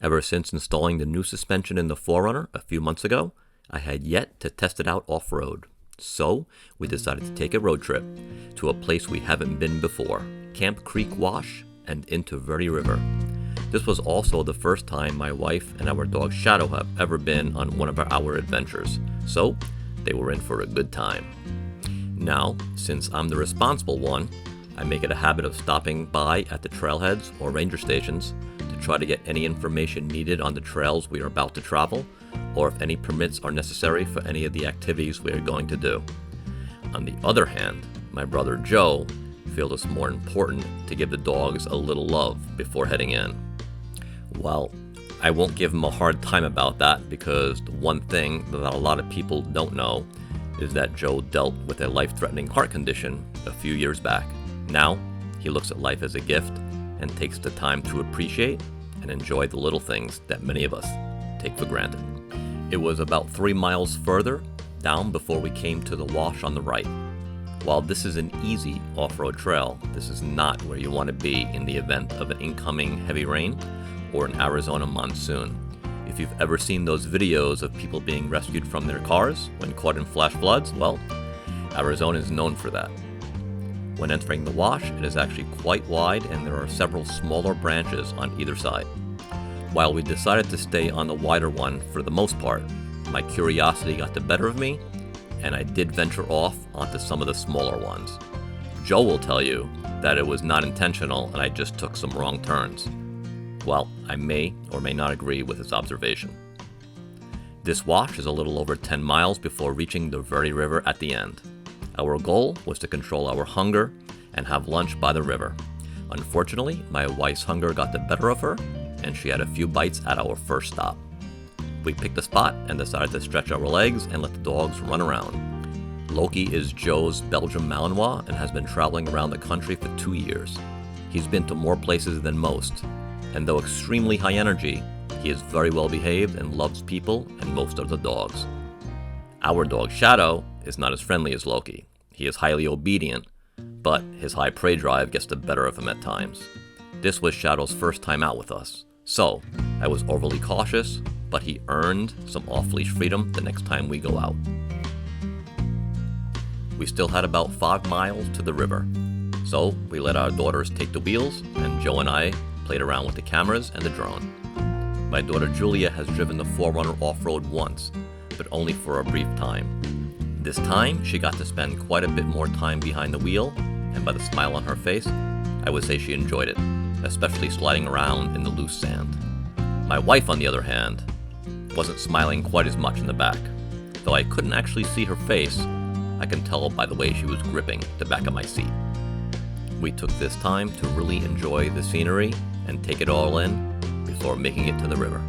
Ever since installing the new suspension in the 4Runner a few months ago, I had yet to test it out off-road. So, we decided to take a road trip to a place we haven't been before, Camp Creek Wash and into Verde River. This was also the first time my wife and our dog Shadow have ever been on one of our adventures, so they were in for a good time. Now, since I'm the responsible one, I make it a habit of stopping by at the trailheads or ranger stations to try to get any information needed on the trails we are about to travel, or if any permits are necessary for any of the activities we are going to do. On the other hand, my brother Joe feels it's more important to give the dogs a little love before heading in. Well, I won't give him a hard time about that, because the one thing that a lot of people don't know is that Joe dealt with a life-threatening heart condition a few years back. Now, he looks at life as a gift and takes the time to appreciate and enjoy the little things that many of us take for granted. It was about 3 miles further down before we came to the wash on the right. While this is an easy off-road trail, this is not where you want to be in the event of an incoming heavy rain or an Arizona monsoon. If you've ever seen those videos of people being rescued from their cars when caught in flash floods, well, Arizona is known for that. When entering the wash, it is actually quite wide and there are several smaller branches on either side. While we decided to stay on the wider one for the most part, my curiosity got the better of me, and I did venture off onto some of the smaller ones. Joe will tell you that it was not intentional and I just took some wrong turns. Well, I may or may not agree with his observation. This wash is a little over 10 miles before reaching the Verde River at the end. Our goal was to control our hunger and have lunch by the river. Unfortunately, my wife's hunger got the better of her, and she had a few bites at our first stop. We picked a spot and decided to stretch our legs and let the dogs run around. Loki is Joe's Belgian Malinois and has been traveling around the country for 2 years. He's been to more places than most, and though extremely high energy, he is very well behaved and loves people and most of the dogs. Our dog Shadow is not as friendly as Loki. He is highly obedient, but his high prey drive gets the better of him at times. This was Shadow's first time out with us, so I was overly cautious, but he earned some off-leash freedom the next time we go out. We still had about 5 miles to the river, so we let our daughters take the wheels, and Joe and I played around with the cameras and the drone. My daughter Julia has driven the 4Runner off-road once, but only for a brief time. This time, she got to spend quite a bit more time behind the wheel, and by the smile on her face, I would say she enjoyed it, especially sliding around in the loose sand. My wife, on the other hand, wasn't smiling quite as much in the back. Though I couldn't actually see her face, I can tell by the way she was gripping the back of my seat. We took this time to really enjoy the scenery and take it all in before making it to the river.